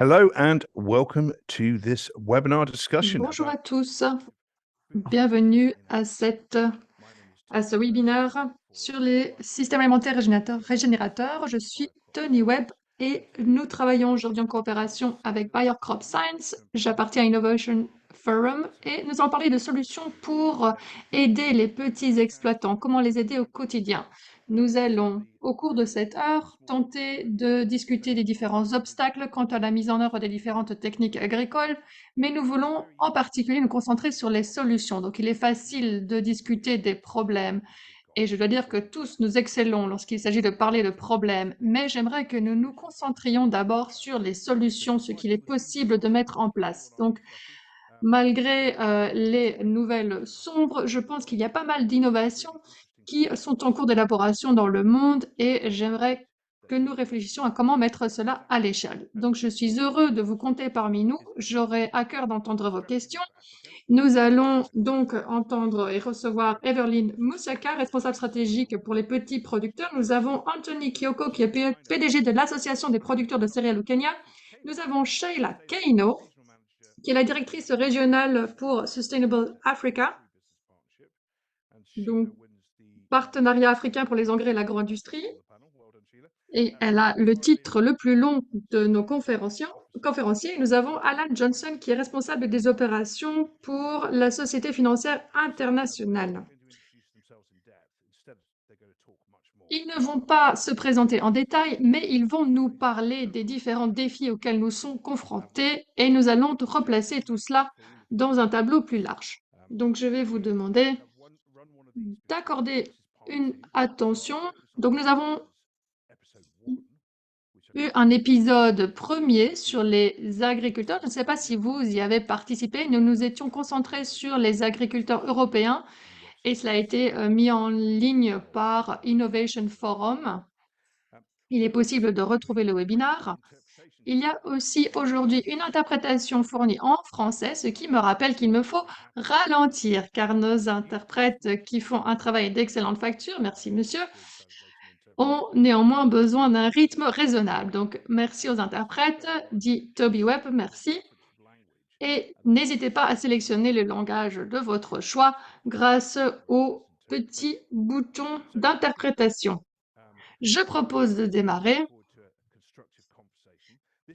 Hello and welcome to this webinar discussion Bonjour à about tous, bienvenue à ce webinaire sur les systèmes alimentaires régénérateurs. Je suis Tony Webb et nous travaillons aujourd'hui en coopération avec Bayer Crop Science. J'appartiens à Innovation Forum et nous allons parler de solutions pour aider les petits exploitants, comment les aider au quotidien. Nous allons, au cours de cette heure, tenter de discuter des différents obstacles quant à la mise en œuvre des différentes techniques agricoles, mais nous voulons en particulier nous concentrer sur les solutions. Donc il est facile de discuter des problèmes, et je dois dire que tous nous excellons lorsqu'il s'agit de parler de problèmes, mais j'aimerais que nous nous concentrions d'abord sur les solutions, ce qu'il est possible de mettre en place. Donc, malgré les nouvelles sombres, je pense qu'il y a pas mal d'innovations qui sont en cours d'élaboration dans le monde et j'aimerais que nous réfléchissions à comment mettre cela à l'échelle. Donc, je suis heureux de vous compter parmi nous. J'aurai à cœur d'entendre vos questions. Nous allons donc entendre et recevoir Everline Moussaka, responsable stratégique pour les petits producteurs. Nous avons Anthony Kioko, qui est PDG de l'Association des producteurs de céréales au Kenya. Nous avons Sheila Keino, qui est la directrice régionale pour Sustainable Africa, donc partenariat africain pour les engrais et l'agro-industrie. Et elle a le titre le plus long de nos conférenciers. Nous avons Alan Johnson, qui est responsable des opérations pour la Société financière internationale. Ils ne vont pas se présenter en détail, mais ils vont nous parler des différents défis auxquels nous sommes confrontés et nous allons replacer tout cela dans un tableau plus large. Donc, je vais vous demander d'accorder une attention. Donc, nous avons eu un épisode premier sur les agriculteurs. Je ne sais pas si vous y avez participé. Nous nous étions concentrés sur les agriculteurs européens et cela a été mis en ligne par Innovation Forum. Il est possible de retrouver le webinaire. Il y a aussi aujourd'hui une interprétation fournie en français, ce qui me rappelle qu'il me faut ralentir, car nos interprètes qui font un travail d'excellente facture, merci monsieur, ont néanmoins besoin d'un rythme raisonnable. Donc merci aux interprètes, dit Toby Webb, merci. Et n'hésitez pas à sélectionner le langage de votre choix grâce au petit bouton d'interprétation. Je propose de démarrer.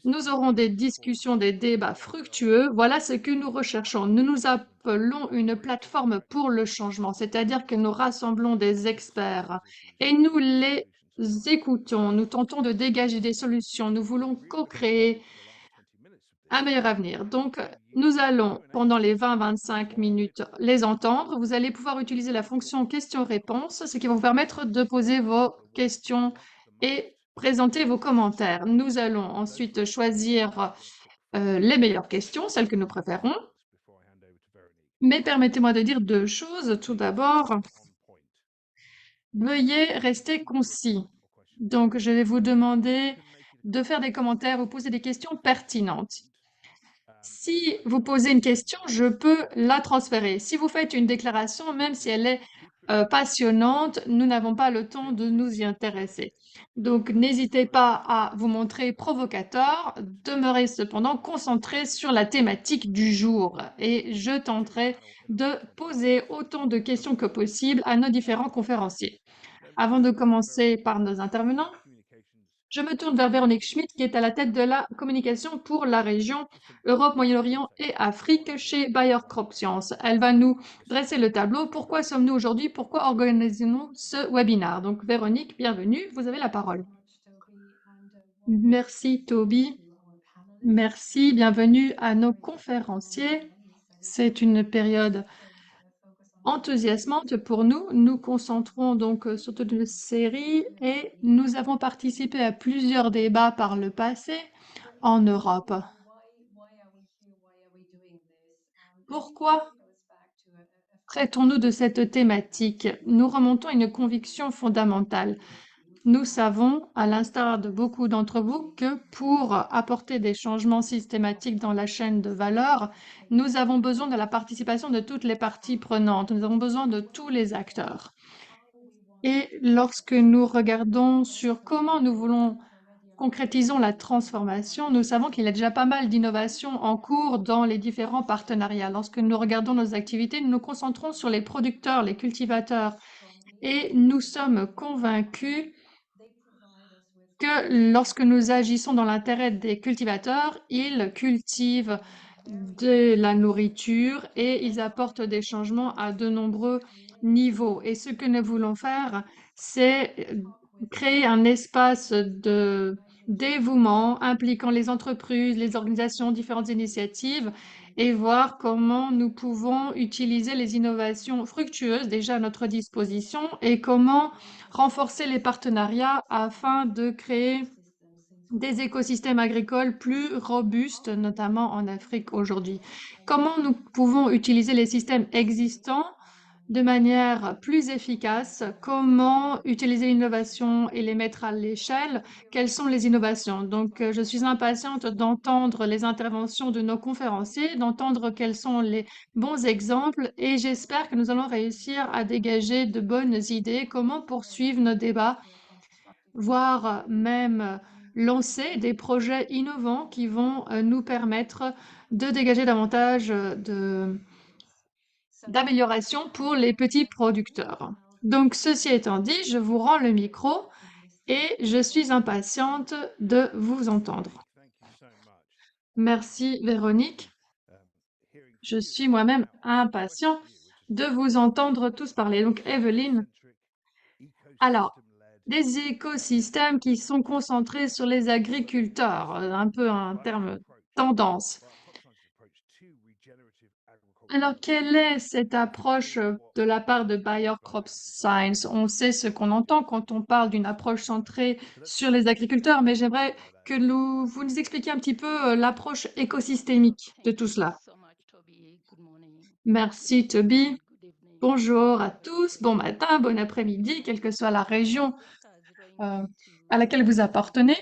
Nous aurons des discussions, des débats fructueux. Voilà ce que nous recherchons. Nous nous appelons une plateforme pour le changement, c'est-à-dire que nous rassemblons des experts et nous les écoutons. Nous tentons de dégager des solutions. Nous voulons co-créer un meilleur avenir. Donc, nous allons, pendant les 20-25 minutes, les entendre. Vous allez pouvoir utiliser la fonction questions-réponses, ce qui va vous permettre de poser vos questions et présenter vos commentaires. Nous allons ensuite choisir les meilleures questions, celles que nous préférons. Mais permettez-moi de dire deux choses. Tout d'abord, veuillez rester concis. Donc, je vais vous demander de faire des commentaires ou poser des questions pertinentes. Si vous posez une question, je peux la transférer. Si vous faites une déclaration, même si elle est passionnante, nous n'avons pas le temps de nous y intéresser. Donc, n'hésitez pas à vous montrer provocateur, demeurez cependant concentré sur la thématique du jour et je tenterai de poser autant de questions que possible à nos différents conférenciers. Avant de commencer par nos intervenants, je me tourne vers Véronique Schmidt, qui est à la tête de la communication pour la région Europe, Moyen-Orient et Afrique chez Bayer Crop Science. Elle va nous dresser le tableau. Pourquoi sommes-nous aujourd'hui? Pourquoi organisons-nous ce webinaire? Donc, Véronique, bienvenue. Vous avez la parole. Merci, Toby. Merci. Bienvenue à nos conférenciers. C'est une période enthousiasmante pour nous. Nous concentrons donc sur toute une série et nous avons participé à plusieurs débats par le passé en Europe. Pourquoi traitons-nous de cette thématique? Nous remontons à une conviction fondamentale. Nous savons, à l'instar de beaucoup d'entre vous, que pour apporter des changements systématiques dans la chaîne de valeur, nous avons besoin de la participation de toutes les parties prenantes. Nous avons besoin de tous les acteurs. Et lorsque nous regardons sur comment nous voulons concrétisons la transformation, nous savons qu'il y a déjà pas mal d'innovations en cours dans les différents partenariats. Lorsque nous regardons nos activités, nous nous concentrons sur les producteurs, les cultivateurs, et nous sommes convaincus que lorsque nous agissons dans l'intérêt des cultivateurs, ils cultivent de la nourriture et ils apportent des changements à de nombreux niveaux. Et ce que nous voulons faire, c'est créer un espace de dévouement impliquant les entreprises, les organisations, différentes initiatives et voir comment nous pouvons utiliser les innovations fructueuses déjà à notre disposition et comment renforcer les partenariats afin de créer des écosystèmes agricoles plus robustes, notamment en Afrique aujourd'hui. Comment nous pouvons utiliser les systèmes existants de manière plus efficace? Comment utiliser l'innovation et les mettre à l'échelle? Quelles sont les innovations? Donc, je suis impatiente d'entendre les interventions de nos conférenciers, d'entendre quels sont les bons exemples et j'espère que nous allons réussir à dégager de bonnes idées, comment poursuivre nos débats, voire même lancer des projets innovants qui vont nous permettre de dégager davantage d'amélioration pour les petits producteurs. Donc, ceci étant dit, je vous rends le micro et je suis impatiente de vous entendre. Merci, Véronique. Je suis moi-même impatient de vous entendre tous parler. Donc, Evelyne, alors, des écosystèmes qui sont concentrés sur les agriculteurs, un peu un terme tendance. Alors, quelle est cette approche de la part de Bayer Crop Science? On sait ce qu'on entend quand on parle d'une approche centrée sur les agriculteurs, mais j'aimerais que vous nous expliquiez un petit peu l'approche écosystémique de tout cela. Merci, Toby. Bonjour à tous, bon matin, bon après-midi, quelle que soit la région à laquelle vous appartenez.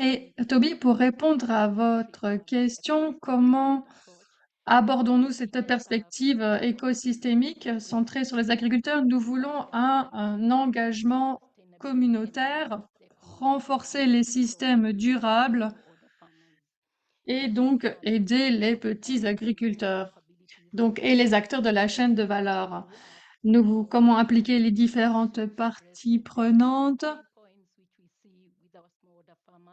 Et Toby, pour répondre à votre question, comment abordons-nous cette perspective écosystémique centrée sur les agriculteurs? Nous voulons un engagement communautaire, renforcer les systèmes durables et donc aider les petits agriculteurs donc, et les acteurs de la chaîne de valeur. Comment impliquer les différentes parties prenantes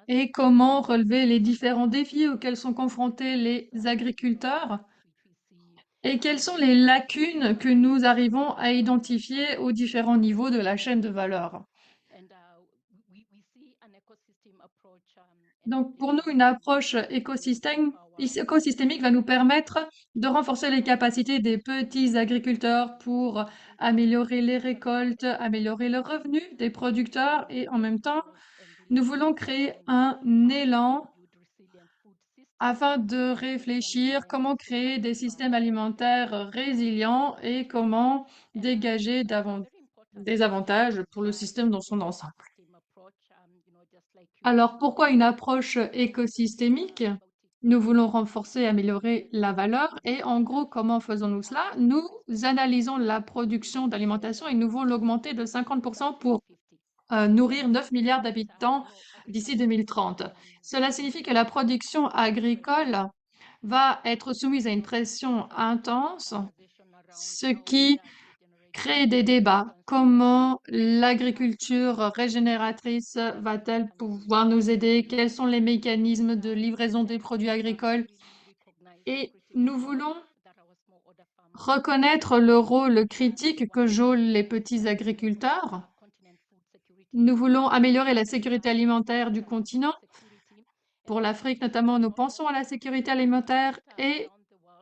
et comment relever les différents défis auxquels sont confrontés les agriculteurs et quelles sont les lacunes que nous arrivons à identifier aux différents niveaux de la chaîne de valeur. Donc, pour nous, une approche écosystémique va nous permettre de renforcer les capacités des petits agriculteurs pour améliorer les récoltes, améliorer le revenu des producteurs et en même temps, nous voulons créer un élan afin de réfléchir comment créer des systèmes alimentaires résilients et comment dégager des avantages pour le système dans son ensemble. Alors, pourquoi une approche écosystémique? Nous voulons renforcer et améliorer la valeur et en gros, comment faisons-nous cela? Nous analysons la production d'alimentation et nous voulons l'augmenter de 50% pour nourrir 9 milliards d'habitants d'ici 2030. Cela signifie que la production agricole va être soumise à une pression intense, ce qui crée des débats. Comment l'agriculture régénératrice va-t-elle pouvoir nous aider? Quels sont les mécanismes de livraison des produits agricoles? Et nous voulons reconnaître le rôle critique que jouent les petits agriculteurs. Nous voulons améliorer la sécurité alimentaire du continent. Pour l'Afrique notamment, nous pensons à la sécurité alimentaire et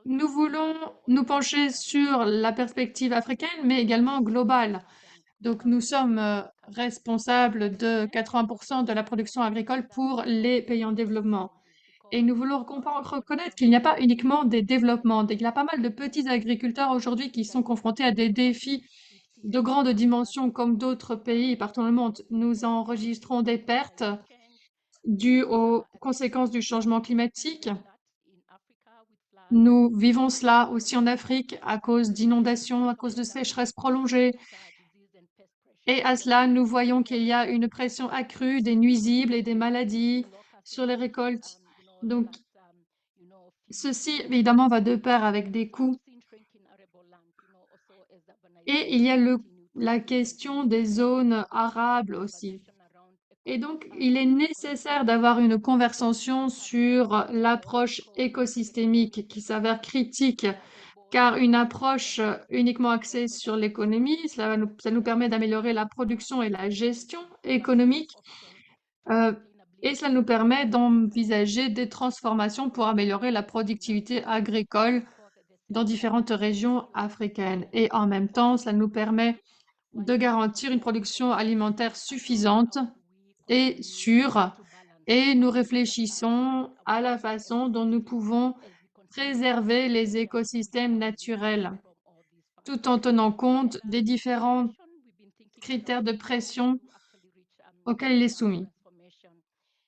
nous voulons nous pencher sur la perspective africaine, mais également globale. Donc, nous sommes responsables de 80% de la production agricole pour les pays en développement. Et nous voulons reconnaître qu'il n'y a pas uniquement des développements. Il y a pas mal de petits agriculteurs aujourd'hui qui sont confrontés à des défis de grande dimension comme d'autres pays partout dans le monde. Nous enregistrons des pertes dues aux conséquences du changement climatique. Nous vivons cela aussi en Afrique à cause d'inondations, à cause de sécheresses prolongées. Et à cela, nous voyons qu'il y a une pression accrue des nuisibles et des maladies sur les récoltes. Donc, ceci, évidemment, va de pair avec des coûts. Et il y a la question des zones arables aussi. Et donc, il est nécessaire d'avoir une conversation sur l'approche écosystémique qui s'avère critique, car une approche uniquement axée sur l'économie, ça nous permet d'améliorer la production et la gestion économique, euh, et cela nous permet d'envisager des transformations pour améliorer la productivité agricole dans différentes régions africaines. Et en même temps, cela nous permet de garantir une production alimentaire suffisante et sûre. Et nous réfléchissons à la façon dont nous pouvons préserver les écosystèmes naturels, tout en tenant compte des différents critères de pression auxquels il est soumis.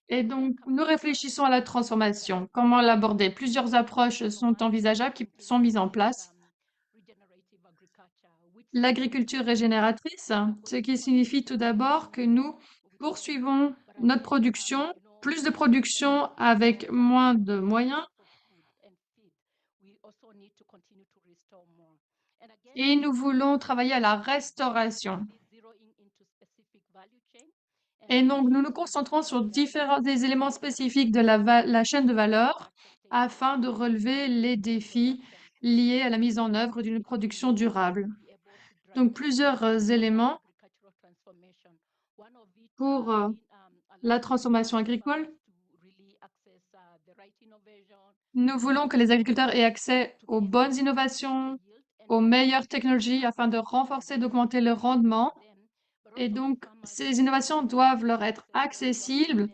Et donc, nous réfléchissons à la transformation. Comment l'aborder? Plusieurs approches sont envisageables, qui sont mises en place. L'agriculture régénératrice, ce qui signifie tout d'abord que nous poursuivons notre production, plus de production avec moins de moyens, et nous voulons travailler à la restauration. Et donc, nous nous concentrons sur des éléments spécifiques de la chaîne de valeur afin de relever les défis liés à la mise en œuvre d'une production durable. Donc, plusieurs éléments pour la transformation agricole. Nous voulons que les agriculteurs aient accès aux bonnes innovations, aux meilleures technologies afin de renforcer, d'augmenter le rendement. Et donc, ces innovations doivent leur être accessibles,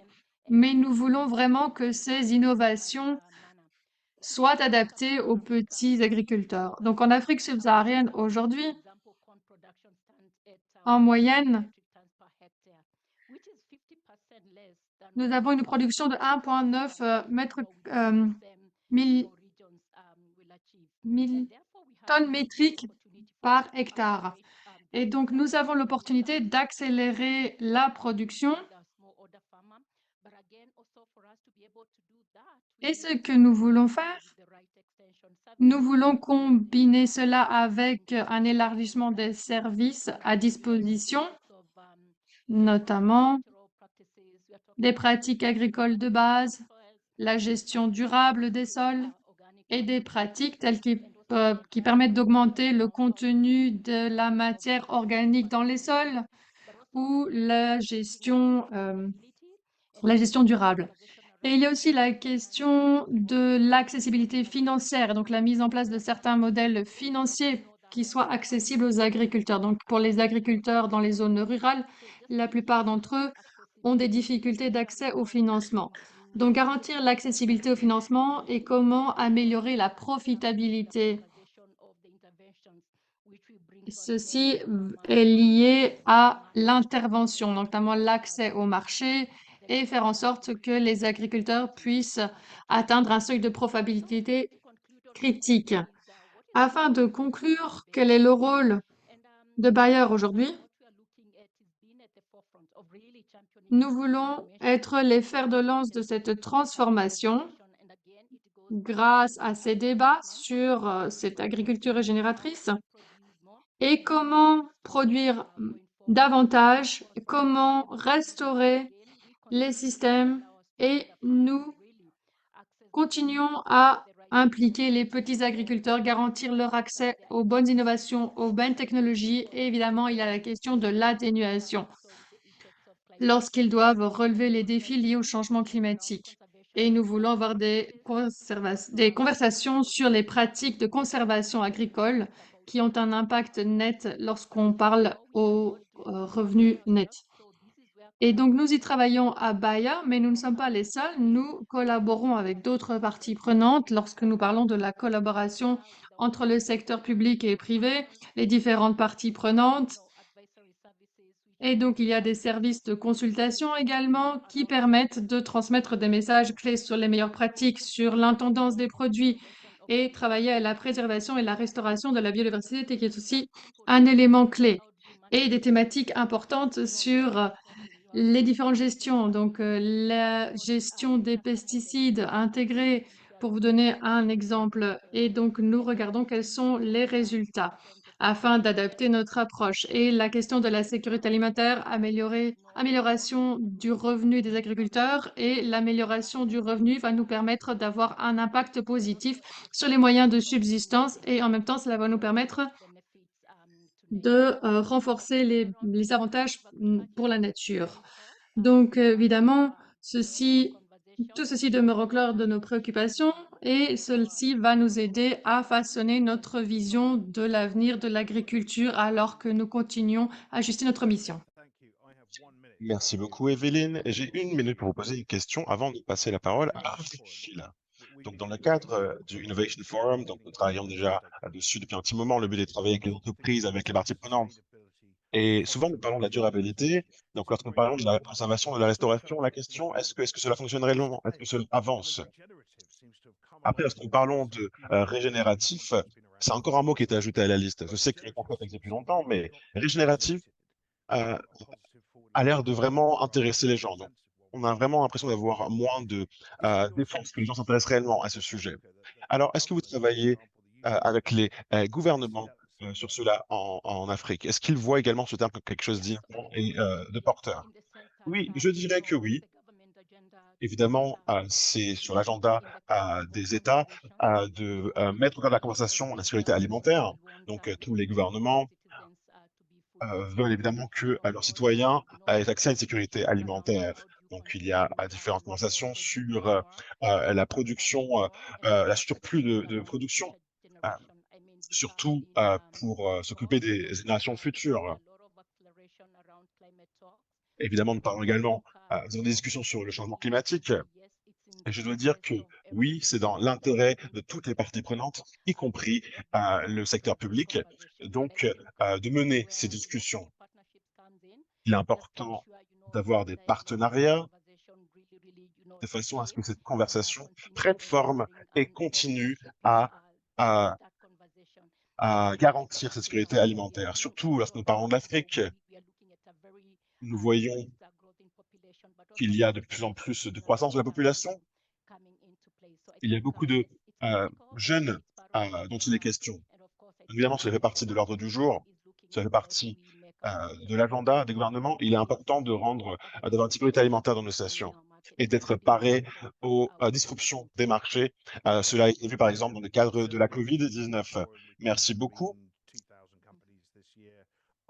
mais nous voulons vraiment que ces innovations soient adaptées aux petits agriculteurs. Donc, en Afrique subsaharienne, aujourd'hui, en moyenne, nous avons une production de 1,9 1000 tonnes métriques par hectare. Et donc, nous avons l'opportunité d'accélérer la production. Et ce que nous voulons faire, nous voulons combiner cela avec un élargissement des services à disposition, notamment des pratiques agricoles de base, la gestion durable des sols et des pratiques telles qui permettent d'augmenter le contenu de la matière organique dans les sols ou la gestion durable. Et il y a aussi la question de l'accessibilité financière, donc la mise en place de certains modèles financiers qui soient accessibles aux agriculteurs. Donc pour les agriculteurs dans les zones rurales, la plupart d'entre eux ont des difficultés d'accès au financement. Donc garantir l'accessibilité au financement et comment améliorer la profitabilité. Ceci est lié à l'intervention, notamment l'accès au marché et faire en sorte que les agriculteurs puissent atteindre un seuil de profitabilité critique. Afin de conclure, quel est le rôle de Bayer aujourd'hui? Nous voulons être les fers de lance de cette transformation grâce à ces débats sur cette agriculture régénératrice et comment produire davantage, comment restaurer les systèmes et nous continuons à impliquer les petits agriculteurs, garantir leur accès aux bonnes innovations, aux bonnes technologies et évidemment il y a la question de l'atténuation lorsqu'ils doivent relever les défis liés au changement climatique. Et nous voulons avoir des conversations sur les pratiques de conservation agricole qui ont un impact net lorsqu'on parle aux revenus nets. Et donc, nous y travaillons à Bayer, mais nous ne sommes pas les seuls. Nous collaborons avec d'autres parties prenantes lorsque nous parlons de la collaboration entre le secteur public et privé, les différentes parties prenantes. Et donc, il y a des services de consultation également qui permettent de transmettre des messages clés sur les meilleures pratiques, sur l'intendance des produits et travailler à la préservation et la restauration de la biodiversité, qui est aussi un élément clé. et des thématiques importantes sur les différentes gestions. Donc, la gestion des pesticides intégrés, pour vous donner un exemple. Et donc, nous regardons quels sont les résultats afin d'adapter notre approche. Et la question de la sécurité alimentaire, amélioration du revenu des agriculteurs, et l'amélioration du revenu va nous permettre d'avoir un impact positif sur les moyens de subsistance, et en même temps, cela va nous permettre de renforcer les avantages pour la nature. Donc, évidemment, tout ceci demeure au cœur de nos préoccupations, et ceci va nous aider à façonner notre vision de l'avenir de l'agriculture alors que nous continuons à ajuster notre mission. Merci beaucoup, Evelyne. Et j'ai 1 minute pour vous poser une question avant de passer la parole à Sheila. Donc, dans le cadre du Innovation Forum, donc nous travaillons déjà dessus depuis un petit moment. Le but est de travailler avec les entreprises, avec les parties prenantes. Et souvent, nous parlons de la durabilité. Donc, lorsque nous parlons de la conservation, de la restauration, la question, est-ce que cela fonctionne réellement? Est-ce que cela avance? Après, lorsque nous parlons de régénératif, c'est encore un mot qui est ajouté à la liste. Je sais que le concept existe depuis longtemps, mais régénératif euh, a l'air de vraiment intéresser les gens. Donc, on a vraiment l'impression d'avoir moins de défense, que les gens s'intéressent réellement à ce sujet. Alors, est-ce que vous travaillez avec les gouvernements sur cela en Afrique? Est-ce qu'ils voient également ce terme comme quelque chose d'innovant et de porteur? Oui, je dirais que oui. Évidemment, c'est sur l'agenda des États de mettre au cœur de la conversation la sécurité alimentaire. Donc, tous les gouvernements veulent évidemment que leurs citoyens aient accès à une sécurité alimentaire. Donc, il y a différentes conversations sur la production, la surplus de production, euh, surtout pour s'occuper des générations futures. Évidemment, nous parlons également dans des discussions sur le changement climatique. Et je dois dire que oui, c'est dans l'intérêt de toutes les parties prenantes, y compris le secteur public, donc de mener ces discussions. Il est important d'avoir des partenariats de façon à ce que cette conversation prenne forme et continue à, à, à garantir cette sécurité alimentaire. Surtout lorsque nous parlons de l'Afrique, nous voyons qu'il y a de plus en plus de croissance de la population. Il y a beaucoup de jeunes dont il est question. Évidemment, cela fait partie de l'ordre du jour, ça fait partie de l'agenda des gouvernements. Il est important de d'avoir une sécurité alimentaire dans nos stations et d'être paré aux disruptions des marchés. Cela a été vu par exemple dans le cadre de la Covid-19. Merci beaucoup.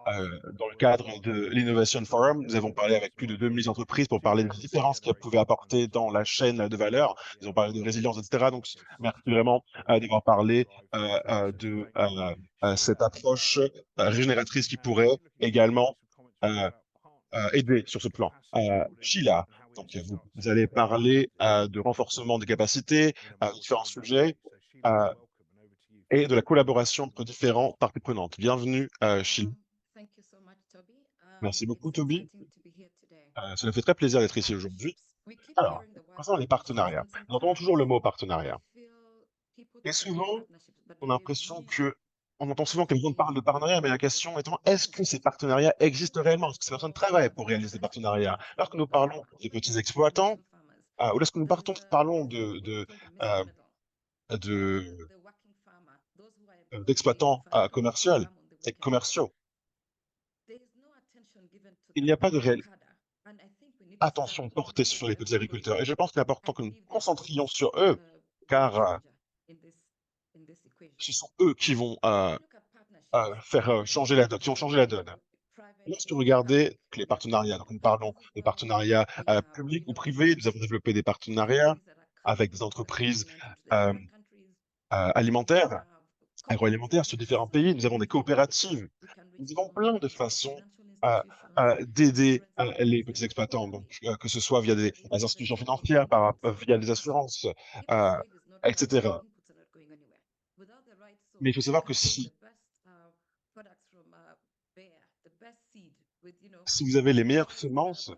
Dans le cadre de l'Innovation Forum, nous avons parlé avec plus de 2000 entreprises pour parler des différences qu'elles pouvaient apporter dans la chaîne de valeur. Ils ont parlé de résilience, etc. Donc, merci vraiment d'avoir parlé de cette approche régénératrice qui pourrait également euh, aider sur ce plan. Sheila, donc vous allez parler de renforcement des capacités, de différents sujets euh, et de la collaboration entre différentes parties prenantes. Bienvenue, Sheila. Merci beaucoup, Toby. Ça nous fait très plaisir d'être ici aujourd'hui. Alors, concernant les partenariats, nous entendons toujours le mot partenariat. Et souvent, on a l'impression que, on entend souvent que les gens parlent de partenariat, mais la question étant, est-ce que ces partenariats existent réellement? Est-ce que ces personnes travaillent pour réaliser ces partenariats? Lorsque nous parlons des petits exploitants, ou lorsque nous parlons euh, de, d'exploitants commerciaux, il n'y a pas de réelle attention portée sur les petits agriculteurs. Et je pense qu'il est important que nous nous concentrions sur eux, car ce sont eux qui vont faire changer la donne, qui vont changer la donne. Lorsque vous regardez les partenariats, donc nous parlons de partenariats publics ou privés, nous avons développé des partenariats avec des entreprises euh, alimentaires, agroalimentaires sur différents pays. Nous avons des coopératives. Nous avons plein de façons d'aider les petits exploitants, donc que ce soit via des institutions financières, via des assurances, euh, etc. Mais il faut savoir que si vous avez les meilleures semences,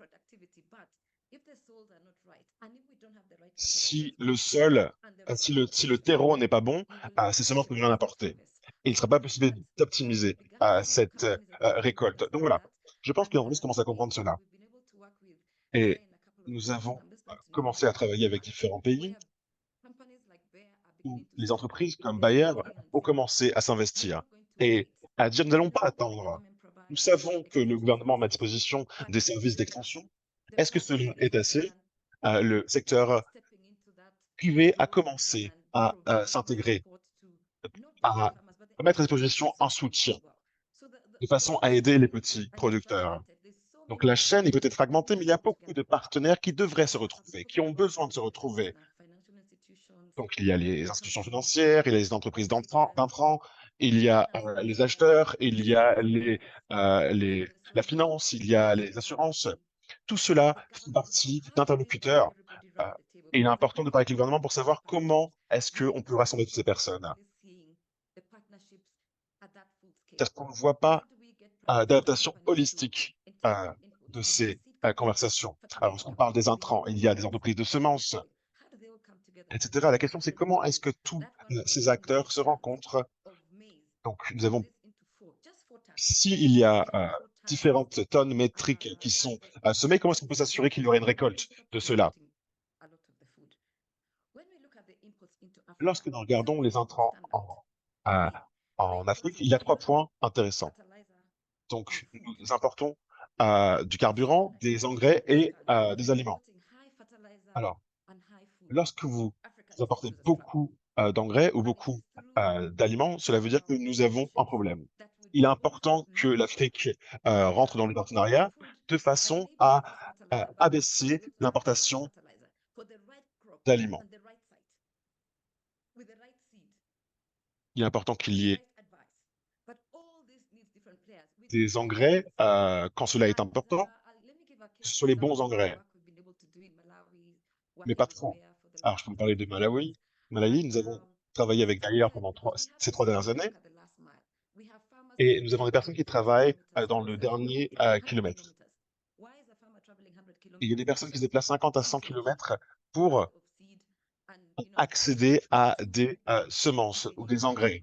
si le sol, si le terreau n'est pas bon, ces semences ne vont rien apporter. et il ne sera pas possible d'optimiser cette récolte. Donc voilà, je pense que l'entreprise commence à comprendre cela. Et nous avons commencé à travailler avec différents pays où les entreprises comme Bayer ont commencé à s'investir et à dire nous n'allons pas attendre. Nous savons que le gouvernement met à disposition des services d'extension. Est-ce que cela est assez? Le secteur privé a commencé à s'intégrer, à mettre à disposition un soutien de façon à aider les petits producteurs. Donc la chaîne est peut-être fragmentée, mais il y a beaucoup de partenaires qui devraient se retrouver, qui ont besoin de se retrouver. Donc il y a les institutions financières, il y a les entreprises d'intrants, il y a les acheteurs, il y a la finance, il y a les assurances. Tout cela fait partie d'interlocuteurs. Euh, et il est important de parler avec le gouvernement pour savoir comment est-ce qu'on peut rassembler toutes ces personnes. Parce qu'on ne voit pas d'adaptation holistique de ces conversations. Alors, lorsqu'on parle des intrants, il y a des entreprises de semences, etc. La question, c'est comment est-ce que tous ces acteurs se rencontrent. Donc, nous avons, s'il y a différentes tonnes métriques qui sont semées, comment est-ce qu'on peut s'assurer qu'il y aurait une récolte de cela? Lorsque nous regardons les intrants euh, en Afrique, il y a 3 points intéressants. Donc, nous importons du carburant, des engrais et des aliments. Alors, lorsque vous apportez beaucoup d'engrais ou beaucoup d'aliments, cela veut dire que nous avons un problème. Il est important que l'Afrique rentre dans le partenariat de façon à abaisser l'importation d'aliments. Il est important qu'il y ait des engrais quand cela est important, que ce soit les bons engrais, mais pas trop. Alors, je peux vous parler de Malawi. Malawi, nous avons travaillé avec Bayer pendant ces 3 dernières années, et nous avons des personnes qui travaillent dans le dernier kilomètre. Et il y a des personnes qui se déplacent 50 à 100 kilomètres pour accéder à des semences ou des engrais.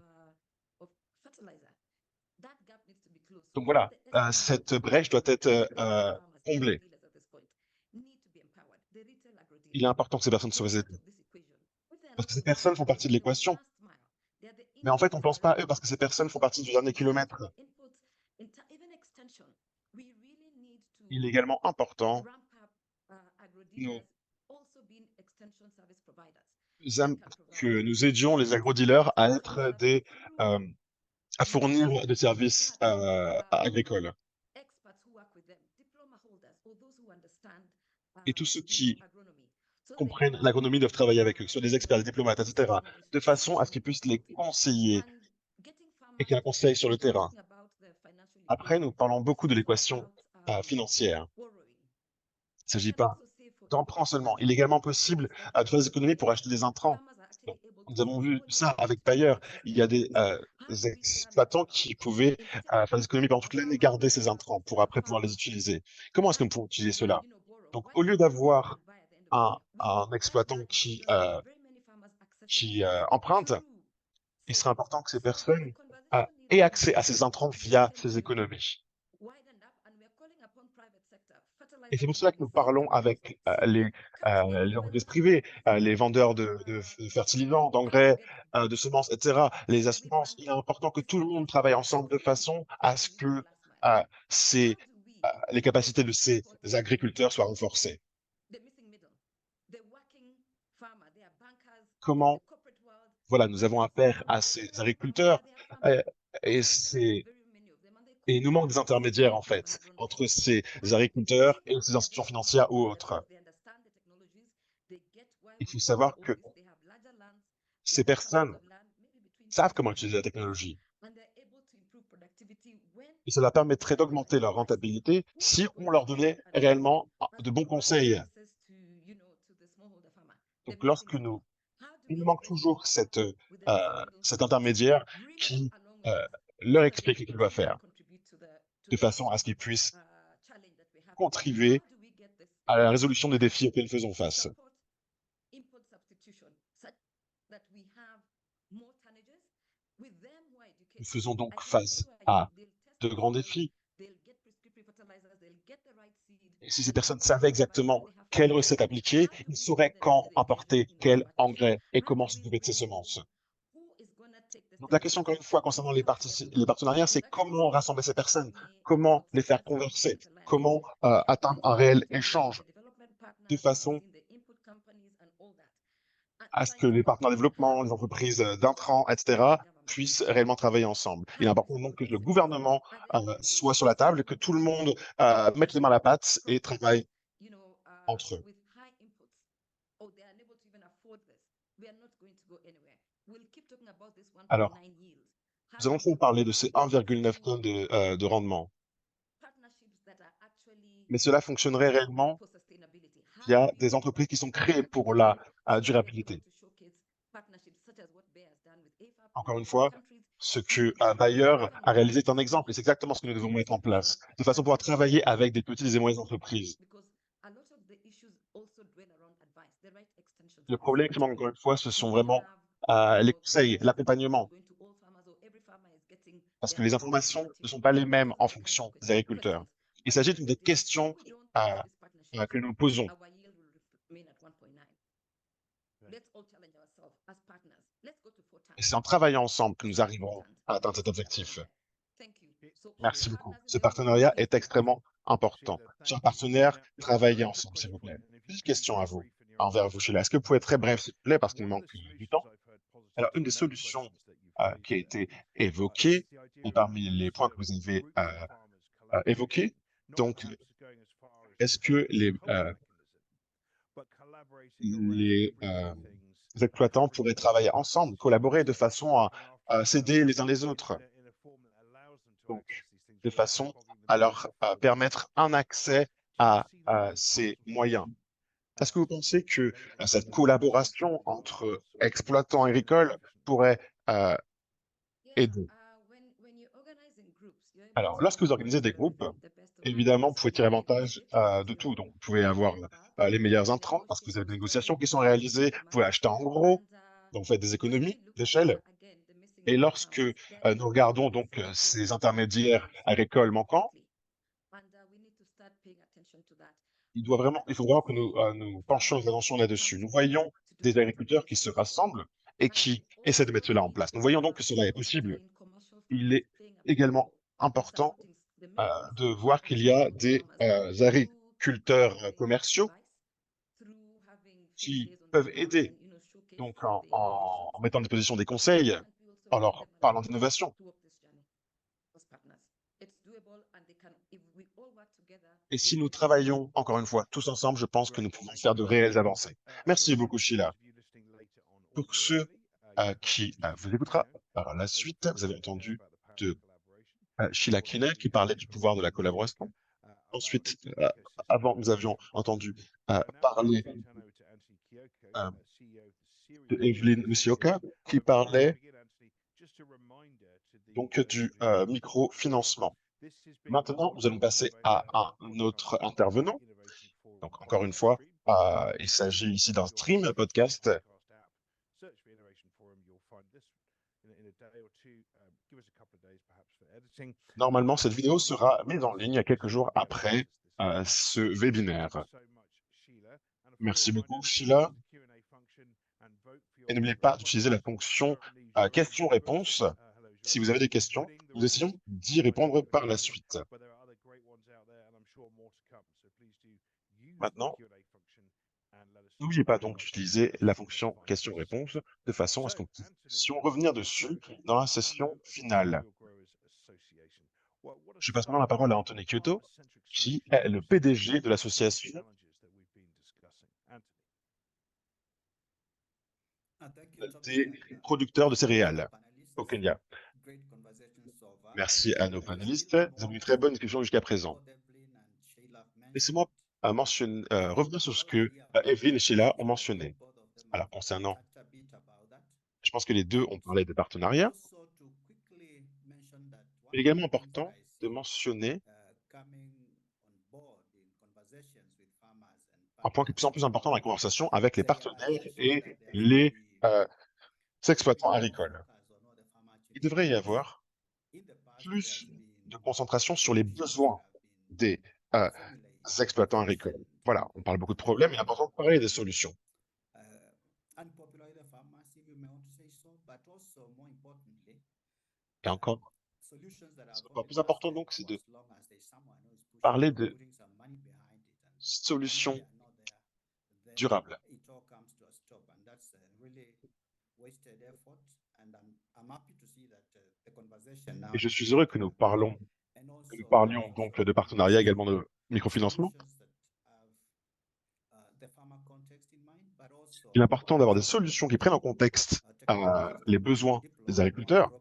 Donc voilà, cette brèche doit être comblée. Il est important que ces personnes soient aidées. Parce que ces personnes font partie de l'équation. Mais en fait, on ne pense pas à eux parce que ces personnes font partie du dernier kilomètre. Il est également important nous, que nous aidions les agro-dealers à être à fournir des services agricoles. Et tous ceux qui comprennent l'agronomie doivent travailler avec eux, que ce soit des experts, des diplomates, etc., de façon à ce qu'ils puissent les conseiller et qu'il y ait un conseil sur le terrain. Après, nous parlons beaucoup de l'équation financière. Il ne s'agit pas d'emprunt seulement. Il est également possible de faire des économies pour acheter des intrants. Donc, nous avons vu ça avec Bayer. Il y a des exploitants qui pouvaient faire des économies pendant toute l'année, garder ces intrants pour après pouvoir les utiliser. Comment est-ce que nous pouvons utiliser cela? Donc, au lieu d'avoir un exploitant qui emprunte, il serait important que ces personnes aient accès à ces intrants via ces économies. Et c'est pour cela que nous parlons avec les entreprises privées, les vendeurs de fertilisants, d'engrais, de semences, etc., les assurances. Il est important que tout le monde travaille ensemble de façon à ce que euh, les capacités de ces agriculteurs soient renforcées. Comment, voilà, nous avons affaire à ces agriculteurs euh, et il nous manque des intermédiaires, en fait, entre ces agriculteurs et ces institutions financières ou autres. Il faut savoir que ces personnes savent comment utiliser la technologie. Et cela permettrait d'augmenter leur rentabilité si on leur donnait réellement de bons conseils. Donc, il nous manque toujours cet intermédiaire qui leur explique ce qu'ils doivent faire, de façon à ce qu'ils puissent contribuer à la résolution des défis auxquels nous faisons face. Nous faisons donc face à de grands défis. Et si ces personnes savaient exactement quelle recette appliquer, ils sauraient quand apporter quel engrais et comment se développer de ces semences. Donc la question, encore une fois, concernant les partenariats, c'est comment rassembler ces personnes, comment les faire converser, comment atteindre un réel échange de façon à ce que les partenaires développement, les entreprises d'intrants, etc., puissent réellement travailler ensemble. Il est important donc que le gouvernement soit sur la table, que tout le monde mette les mains à la pâte et travaille entre eux. Alors, nous allons parler de ces 1,9 tonnes de rendement. Mais cela fonctionnerait réellement via des entreprises qui sont créées pour la durabilité. Encore une fois, ce que Bayer a réalisé est un exemple, et c'est exactement ce que nous devons mettre en place, de façon à pouvoir travailler avec des petites et moyennes entreprises. Le problème qui manque, encore une fois, ce sont vraiment les conseils, l'accompagnement, parce que les informations ne sont pas les mêmes en fonction des agriculteurs. Il s'agit des questions que nous posons. Et c'est en travaillant ensemble que nous arriverons à atteindre cet objectif. Merci beaucoup. Ce partenariat est extrêmement important. Chers partenaires, travaillez ensemble, s'il vous plaît. Une question à vous, envers vous, Sheila. Est-ce que vous pouvez être très bref, s'il vous plaît, parce qu'il manque du temps? Alors, une des solutions qui a été évoquée, et parmi les points que vous avez évoqués, donc, est-ce que les exploitants pourraient travailler ensemble, collaborer de façon à s'aider les uns les autres, donc de façon à leur permettre un accès à ces moyens. Est-ce que vous pensez que cette collaboration entre exploitants agricoles pourrait aider? Alors, lorsque vous organisez des groupes, évidemment, vous pouvez tirer avantage de tout. Donc, vous pouvez avoir les meilleurs intrants parce que vous avez des négociations qui sont réalisées. Vous pouvez acheter en gros, donc vous faites des économies d'échelle. Et lorsque nous regardons donc ces intermédiaires agricoles manquants, il faut vraiment que nous penchions notre attention là-dessus. Nous voyons des agriculteurs qui se rassemblent et qui essaient de mettre cela en place. Nous voyons donc que cela est possible. Il est également important de voir qu'il y a des agriculteurs commerciaux qui peuvent aider, donc en mettant à disposition des conseils, en leur parlant d'innovation. Et si nous travaillons, encore une fois, tous ensemble, je pense que nous pouvons faire de réelles avancées. Merci beaucoup, Sheila. Pour ceux qui vous écoutera par la suite, vous avez entendu de Sheila Keener qui parlait du pouvoir de la collaboration. Ensuite, avant, nous avions entendu parler de Evelyn Musioka qui parlait donc du microfinancement. Maintenant, nous allons passer à un autre intervenant. Donc, encore une fois, il s'agit ici d'un stream podcast. Normalement, cette vidéo sera mise en ligne quelques jours après ce webinaire. Merci beaucoup, Sheila. Et n'oubliez pas d'utiliser la fonction questions-réponses. Si vous avez des questions, nous essayons d'y répondre par la suite. Maintenant, n'oubliez pas donc d'utiliser la fonction questions-réponses de façon à ce qu'on puisse revenir dessus dans la session finale. Je passe maintenant la parole à Anthony Kyoto, qui est le PDG de l'association des producteurs de céréales au Kenya. Merci à nos panélistes. Nous avons eu une très bonne discussion jusqu'à présent. Laissez-moi revenir sur ce que Evelyn et Sheila ont mentionné. Alors, concernant, je pense que les deux ont parlé de partenariat. Il est également important de mentionner un point qui est de plus en plus important dans la conversation avec les partenaires et les exploitants agricoles. il devrait y avoir plus de concentration sur les besoins des exploitants agricoles. Voilà, on parle beaucoup de problèmes, il est important de parler des solutions. Et encore plus important donc, c'est de parler de solutions durables. Et je suis heureux que nous parlions donc de partenariat, également de microfinancement. Il est important d'avoir des solutions qui prennent en contexte les besoins des agriculteurs.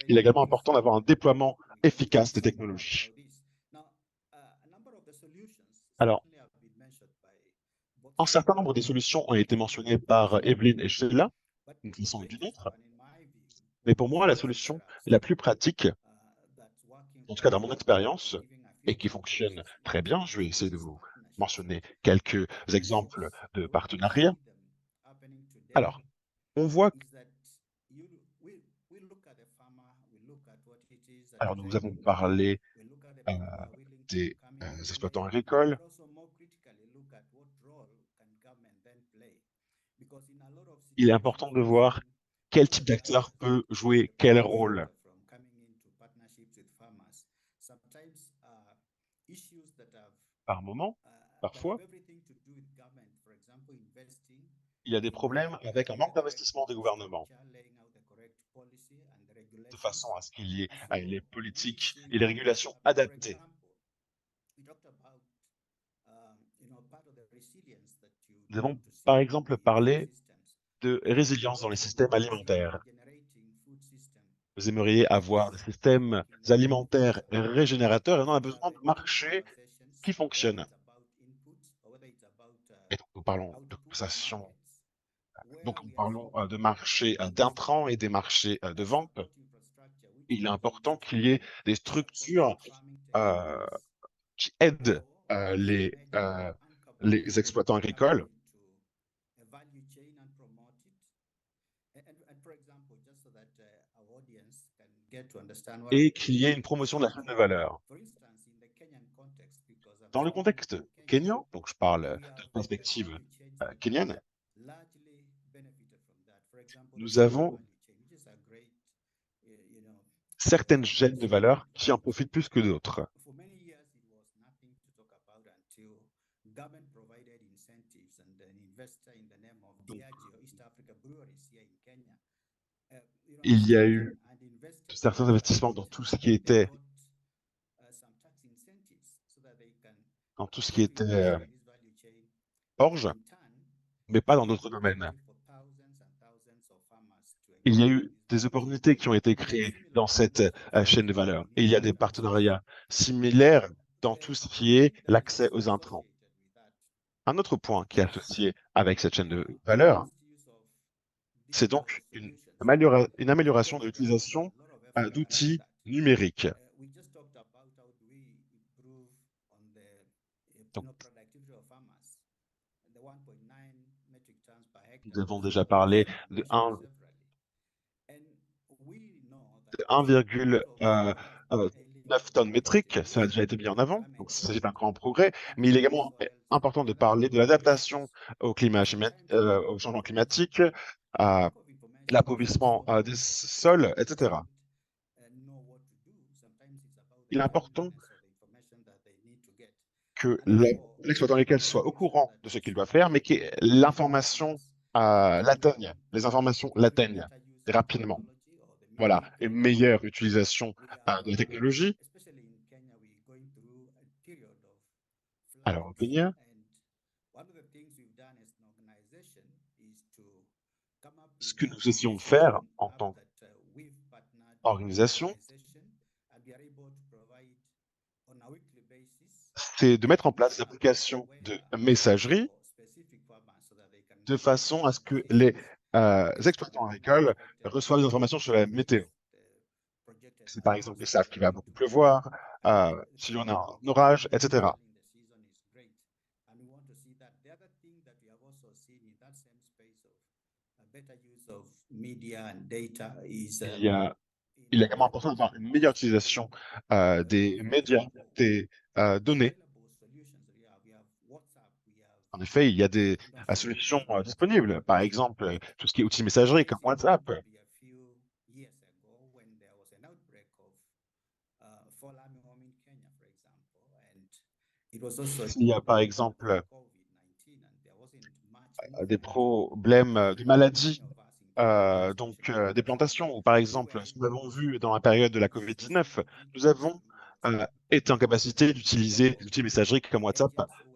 Il est également important d'avoir un déploiement efficace des technologies. Alors, un certain nombre des solutions ont été mentionnées par Evelyne et Sheila, d'une façon ou d'une autre. Mais pour moi, la solution la plus pratique, en tout cas dans mon expérience, et qui fonctionne très bien, je vais essayer de vous mentionner quelques exemples de partenariats. Alors, on voit... Alors, nous avons parlé des exploitants agricoles. Il est important de voir quel type d'acteur peut jouer quel rôle. Par moment, parfois, il y a des problèmes avec un manque d'investissement des gouvernements, de façon à ce qu'il y ait les politiques et les régulations adaptées. Nous avons par exemple parlé de résilience dans les systèmes alimentaires. Vous aimeriez avoir des systèmes alimentaires régénérateurs et on a besoin de marchés qui fonctionnent. Et donc, nous parlons de compensation. Donc, nous parlons de marchés d'intrants et des marchés de vente. Il est important qu'il y ait des structures qui aident les exploitants agricoles. Et qu'il y ait une promotion de la chaîne de valeur. Dans le contexte kényan, donc je parle de la perspective kenyane, nous avons certaines chaînes de valeur qui en profitent plus que d'autres. Donc, il y a eu certains investissements dans tout ce qui était orge, mais pas dans d'autres domaines. Il y a eu des opportunités qui ont été créées dans cette chaîne de valeur. Et il y a des partenariats similaires dans tout ce qui est l'accès aux intrants. Un autre point qui est associé avec cette chaîne de valeur, c'est donc une amélioration de l'utilisation d'outils numériques. Donc, nous avons déjà parlé de 1,9 tonnes métriques, ça a déjà été mis en avant, donc c'est un grand progrès, mais il est également important de parler de l'adaptation au changement climatique, à l'appauvrissement des sols, etc. Il est important que l'exploitant agricole soit au courant de ce qu'il doit faire, mais que l'information l'atteigne, les informations l'atteignent rapidement. Voilà, une meilleure utilisation de la technologie. Alors, au Kenya, ce que nous essayons de faire en tant qu'organisation, c'est de mettre en place l'application de messagerie de façon à ce que les exploitants agricoles reçoivent des informations sur la météo. C'est par exemple, ils savent qu'il va beaucoup pleuvoir, s'il y en a un orage, etc. Il y a, il est également important d'avoir une meilleure utilisation des médias, des données. En effet, il y a des solutions disponibles. Par exemple, tout ce qui est outils messagerie comme WhatsApp. S'il y a par exemple des problèmes de maladies, des plantations, ou par exemple, ce que nous avons vu dans la période de la COVID-19, nous avons été en capacité d'utiliser des outils messagerie comme WhatsApp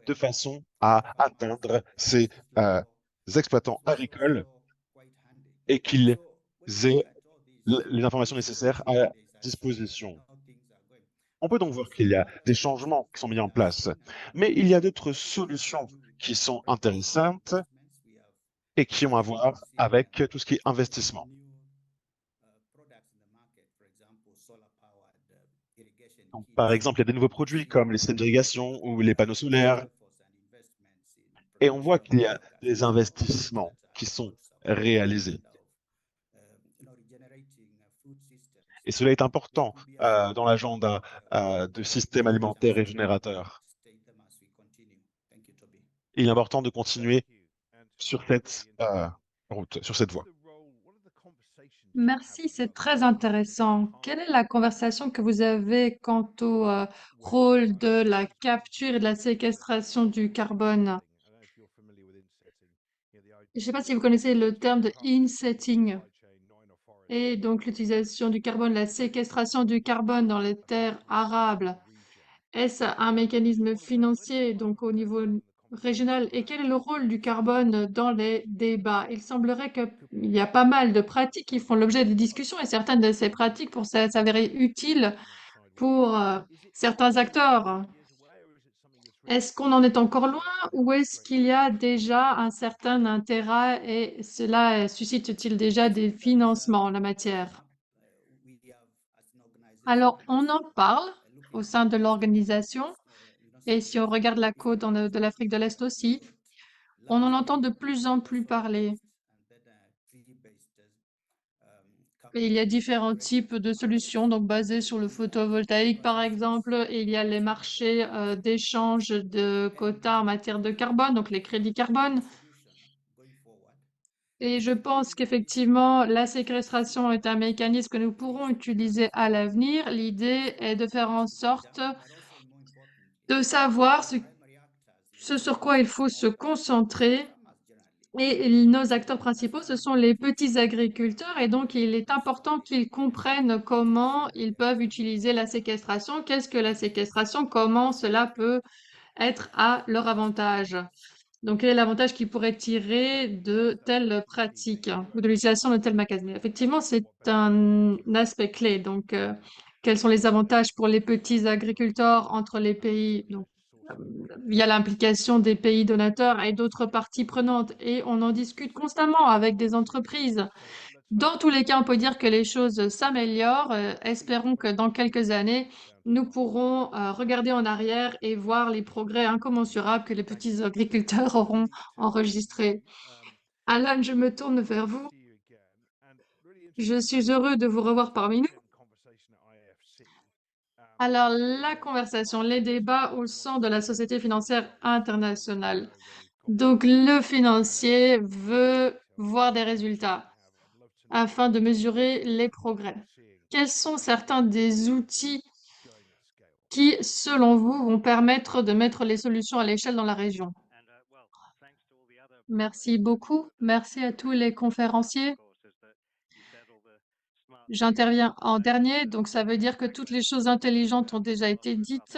de façon à atteindre ces exploitants agricoles et qu'ils aient les informations nécessaires à disposition. On peut donc voir qu'il y a des changements qui sont mis en place, mais il y a d'autres solutions qui sont intéressantes et qui ont à voir avec tout ce qui est investissement. Donc, par exemple, il y a des nouveaux produits comme les systèmes d'irrigation ou les panneaux solaires, et on voit qu'il y a des investissements qui sont réalisés. Et cela est important dans l'agenda de systèmes alimentaires régénérateurs. Il est important de continuer sur cette route, sur cette voie. Merci, c'est très intéressant. Quelle est la conversation que vous avez quant au rôle de la capture et de la séquestration du carbone? Je ne sais pas si vous connaissez le terme de insetting et donc l'utilisation du carbone, la séquestration du carbone dans les terres arables. Est-ce un mécanisme financier, donc au niveau régional? Et quel est le rôle du carbone dans les débats? Il semblerait qu'il y a pas mal de pratiques qui font l'objet de discussions et certaines de ces pratiques pour s'avérer utiles pour certains acteurs. Est-ce qu'on en est encore loin ou est-ce qu'il y a déjà un certain intérêt et cela suscite-t-il déjà des financements en la matière? Alors, on en parle au sein de l'organisation. Et si on regarde la côte de l'Afrique de l'Est aussi, on en entend de plus en plus parler. Et il y a différents types de solutions, donc basées sur le photovoltaïque par exemple, et il y a les marchés d'échange de quotas en matière de carbone, donc les crédits carbone. Et je pense qu'effectivement, la séquestration est un mécanisme que nous pourrons utiliser à l'avenir. L'idée est de faire en sorte de savoir ce sur quoi il faut se concentrer. Et nos acteurs principaux, ce sont les petits agriculteurs, et donc il est important qu'ils comprennent comment ils peuvent utiliser la séquestration, qu'est-ce que la séquestration, comment cela peut être à leur avantage. Donc, quel est l'avantage qu'ils pourraient tirer de telles pratiques ou de l'utilisation de tels mécanismes? Effectivement, c'est un aspect clé. Donc, quels sont les avantages pour les petits agriculteurs entre les pays? Donc, via l'implication des pays donateurs et d'autres parties prenantes. Et on en discute constamment avec des entreprises. Dans tous les cas, on peut dire que les choses s'améliorent. Espérons que dans quelques années, nous pourrons regarder en arrière et voir les progrès incommensurables que les petits agriculteurs auront enregistrés. Alan, je me tourne vers vous. Je suis heureux de vous revoir parmi nous. Alors, la conversation, les débats au sein de la Société financière internationale. Donc, le financier veut voir des résultats afin de mesurer les progrès. Quels sont certains des outils qui, selon vous, vont permettre de mettre les solutions à l'échelle dans la région? Merci beaucoup. Merci à tous les conférenciers. J'interviens en dernier, donc ça veut dire que toutes les choses intelligentes ont déjà été dites.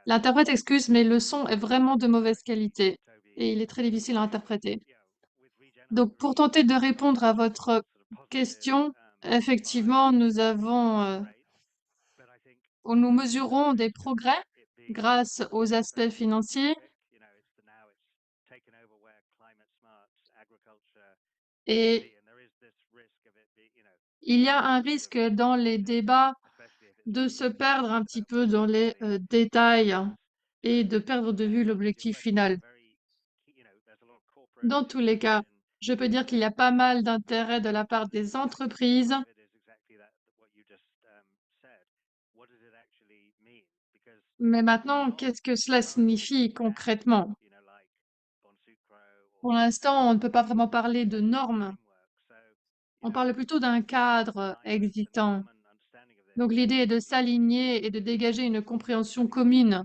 L'interprète excuse, mais le son est vraiment de mauvaise qualité et il est très difficile à interpréter. Donc, pour tenter de répondre à votre question, effectivement, nous mesurons des progrès grâce aux aspects financiers et il y a un risque dans les débats de se perdre un petit peu dans les détails et de perdre de vue l'objectif final. Dans tous les cas, Je peux dire qu'il y a pas mal d'intérêt de la part des entreprises. Mais maintenant, qu'est-ce que cela signifie concrètement? Pour l'instant, on ne peut pas vraiment parler de normes. On parle plutôt d'un cadre existant. Donc l'idée est de s'aligner et de dégager une compréhension commune,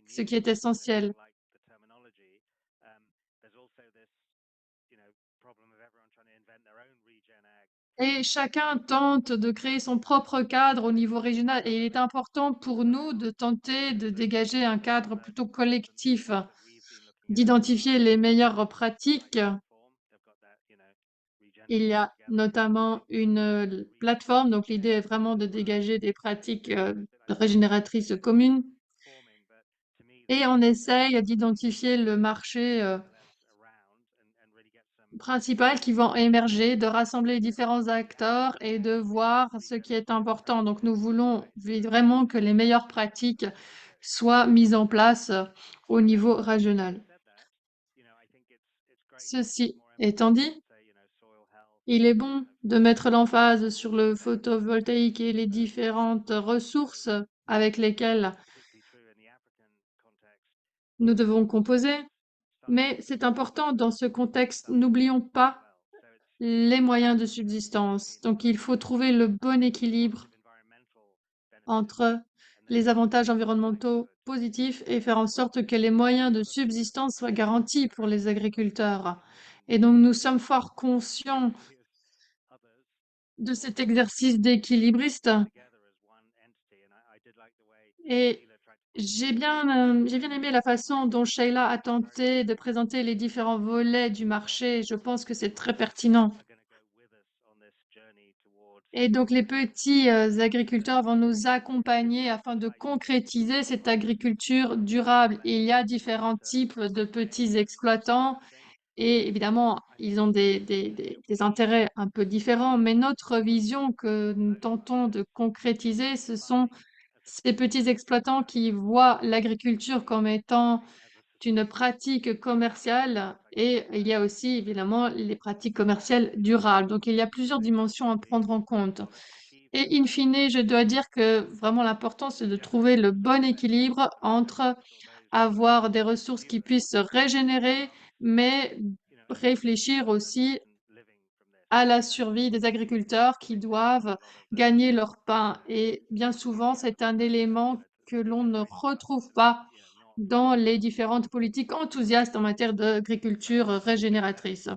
ce qui est essentiel. Et chacun tente de créer son propre cadre au niveau régional. Et il est important pour nous de tenter de dégager un cadre plutôt collectif, d'identifier les meilleures pratiques. Il y a notamment une plateforme, donc l'idée est vraiment de dégager des pratiques régénératrices communes. Et on essaye d'identifier le marché principal qui vont émerger, de rassembler les différents acteurs et de voir ce qui est important. Donc nous voulons vraiment que les meilleures pratiques soient mises en place au niveau régional. Ceci étant dit, il est bon de mettre l'emphase sur le photovoltaïque et les différentes ressources avec lesquelles nous devons composer, mais c'est important dans ce contexte, n'oublions pas les moyens de subsistance. Donc il faut trouver le bon équilibre entre les avantages environnementaux positifs et faire en sorte que les moyens de subsistance soient garantis pour les agriculteurs. Et donc nous sommes fort conscients de cet exercice d'équilibriste. Et j'ai bien aimé la façon dont Sheila a tenté de présenter les différents volets du marché. Je pense que c'est très pertinent. Et donc les petits agriculteurs vont nous accompagner afin de concrétiser cette agriculture durable. Il y a différents types de petits exploitants et évidemment, ils ont des intérêts un peu différents, mais notre vision que nous tentons de concrétiser, ce sont ces petits exploitants qui voient l'agriculture comme étant une pratique commerciale et il y a aussi évidemment les pratiques commerciales durables. Donc il y a plusieurs dimensions à prendre en compte. Et in fine, je dois dire que vraiment l'important, c'est de trouver le bon équilibre entre avoir des ressources qui puissent se régénérer, mais réfléchir aussi à la survie des agriculteurs qui doivent gagner leur pain. Et bien souvent, c'est un élément que l'on ne retrouve pas dans les différentes politiques enthousiastes en matière d'agriculture régénératrice.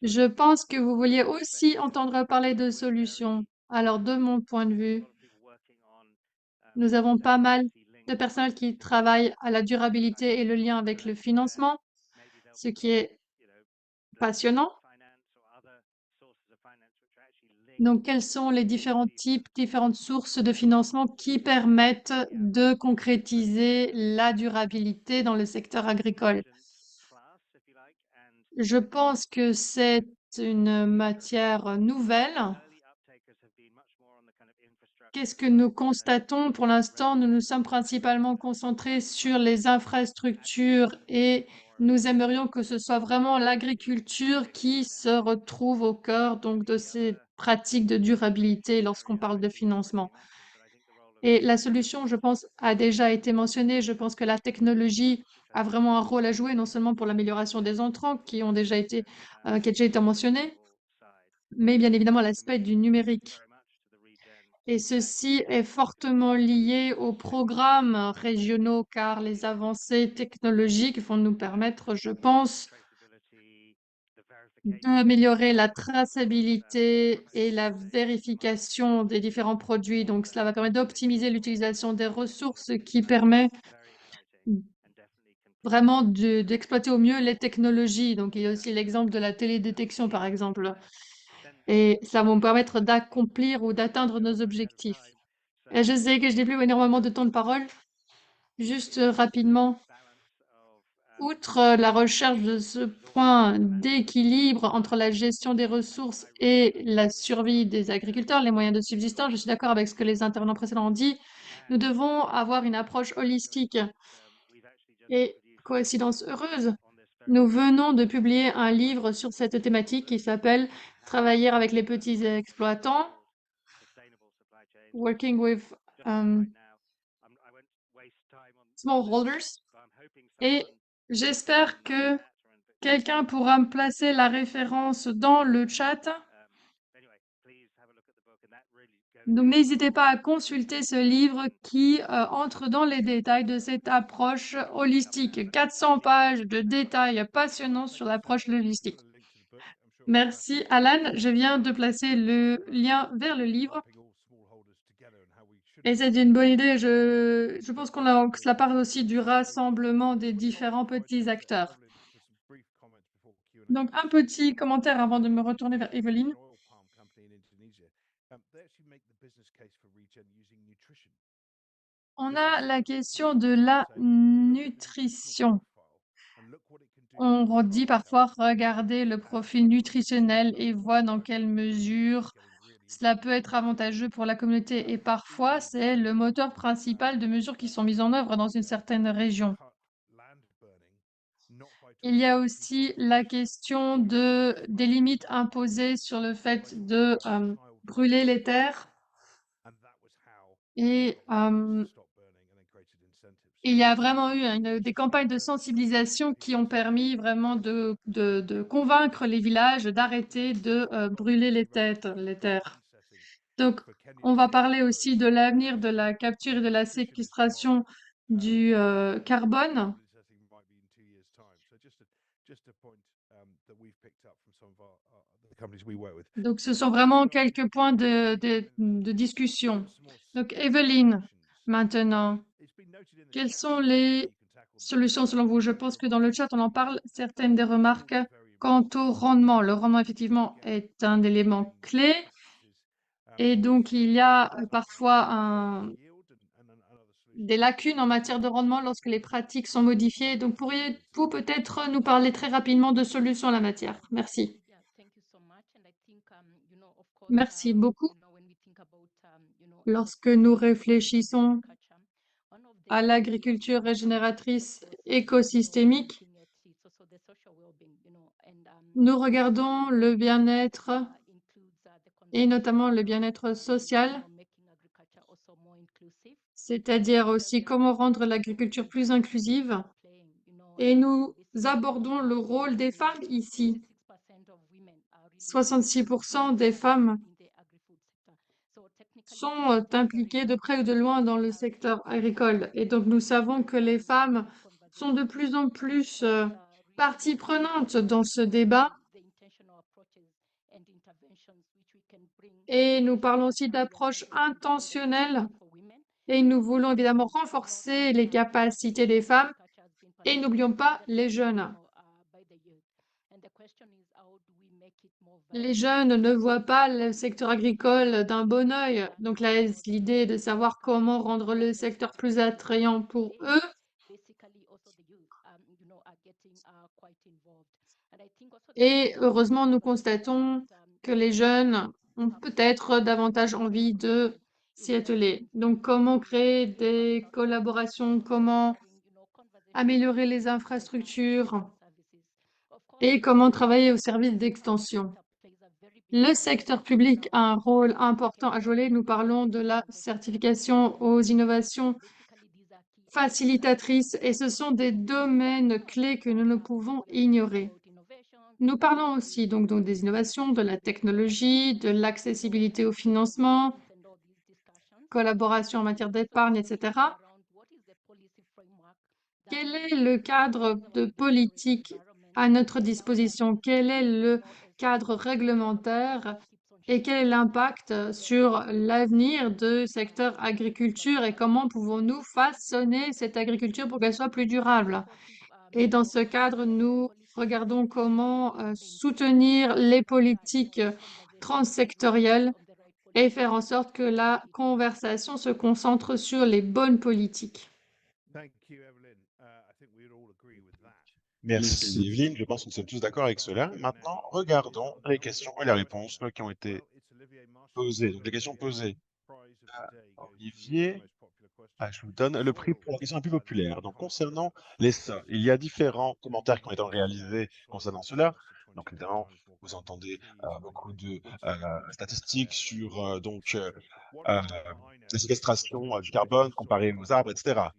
Je pense que vous vouliez aussi entendre parler de solutions. Alors, de mon point de vue, nous avons pas mal de personnel qui travaillent à la durabilité et le lien avec le financement, ce qui est passionnant. Donc, quels sont les différents types, différentes sources de financement qui permettent de concrétiser la durabilité dans le secteur agricole? Je pense que c'est une matière nouvelle. Qu'est-ce que nous constatons? Pour l'instant, nous nous sommes principalement concentrés sur les infrastructures et nous aimerions que ce soit vraiment l'agriculture qui se retrouve au cœur donc de ces pratiques de durabilité lorsqu'on parle de financement. Et la solution, je pense, a déjà été mentionnée. Je pense que la technologie a vraiment un rôle à jouer, non seulement pour l'amélioration des entrants qui ont déjà été, qui a déjà été mentionné, mais bien évidemment l'aspect du numérique. Et ceci est fortement lié aux programmes régionaux car les avancées technologiques vont nous permettre, je pense, d'améliorer la traçabilité et la vérification des différents produits. Donc, cela va permettre d'optimiser l'utilisation des ressources, ce qui permet vraiment d'exploiter au mieux les technologies. Donc, il y a aussi l'exemple de la télédétection, par exemple. Et ça va nous permettre d'accomplir ou d'atteindre nos objectifs. Et je sais que je n'ai plus énormément de temps de parole. Juste rapidement, outre la recherche de ce point d'équilibre entre la gestion des ressources et la survie des agriculteurs, les moyens de subsistance, je suis d'accord avec ce que les intervenants précédents ont dit, nous devons avoir une approche holistique. Et coïncidence heureuse, Nous venons de publier un livre sur cette thématique qui s'appelle Travailler avec les petits exploitants, Working with Smallholders. Et j'espère que quelqu'un pourra me placer la référence dans le chat. Donc n'hésitez pas à consulter ce livre qui entre dans les détails de cette approche holistique. 400 pages de détails passionnants sur l'approche logistique. Merci Alan, je viens de placer le lien vers le livre. Et c'est une bonne idée, je pense que cela part aussi du rassemblement des différents petits acteurs. Donc un petit commentaire avant de me retourner vers Evelyne. On a la question de la nutrition. On dit parfois regarder le profil nutritionnel et voir dans quelle mesure cela peut être avantageux pour la communauté. Et parfois, c'est le moteur principal de mesures qui sont mises en œuvre dans une certaine région. Il y a aussi la question des limites imposées sur le fait de brûler les terres. Et il y a vraiment eu des campagnes de sensibilisation qui ont permis vraiment de convaincre les villages d'arrêter de brûler les terres. Donc, on va parler aussi de l'avenir de la capture et de la séquestration du carbone. Donc, ce sont vraiment quelques points de discussion. Donc, Evelyne, maintenant, quelles sont les solutions selon vous? Je pense que dans le chat, on en parle. Certaines des remarques quant au rendement. Le rendement, effectivement, est un élément clé. Et donc, il y a parfois des lacunes en matière de rendement lorsque les pratiques sont modifiées. Donc, pourriez-vous peut-être nous parler très rapidement de solutions en la matière? Merci. Merci beaucoup. Lorsque nous réfléchissons à l'agriculture régénératrice écosystémique, nous regardons le bien-être et notamment le bien-être social, c'est-à-dire aussi comment rendre l'agriculture plus inclusive. Et nous abordons le rôle des femmes ici. 66% des femmes sont impliquées de près ou de loin dans le secteur agricole. Et donc nous savons que les femmes sont de plus en plus partie prenante dans ce débat. Et nous parlons aussi d'approche intentionnelle. Et nous voulons évidemment renforcer les capacités des femmes. Et n'oublions pas les jeunes. Les jeunes ne voient pas le secteur agricole d'un bon œil. Donc l'idée de savoir comment rendre le secteur plus attrayant pour eux. Et heureusement, nous constatons que les jeunes ont peut-être davantage envie de s'y atteler. Donc, comment créer des collaborations, comment améliorer les infrastructures et comment travailler au service d'extension. Le secteur public a un rôle important à jouer. Nous parlons de la certification aux innovations facilitatrices et ce sont des domaines clés que nous ne pouvons ignorer. Nous parlons aussi donc des innovations, de la technologie, de l'accessibilité au financement, collaboration en matière d'épargne, etc. Quel est le cadre de politique à notre disposition? Quel est le cadre réglementaire et quel est l'impact sur l'avenir du secteur agriculture et comment pouvons-nous façonner cette agriculture pour qu'elle soit plus durable? Et dans ce cadre, nous regardons comment soutenir les politiques transsectorielles et faire en sorte que la conversation se concentre sur les bonnes politiques. Merci Evelyne, je pense que nous sommes tous d'accord avec cela. Maintenant, regardons les questions et les réponses qui ont été posées. Donc les questions posées à Olivier. Je vous donne le prix pour la question la plus populaire. Donc, concernant les sols, il y a différents commentaires qui ont été réalisés concernant cela. Donc, évidemment, vous entendez beaucoup de statistiques sur la séquestration du carbone comparé aux arbres, etc.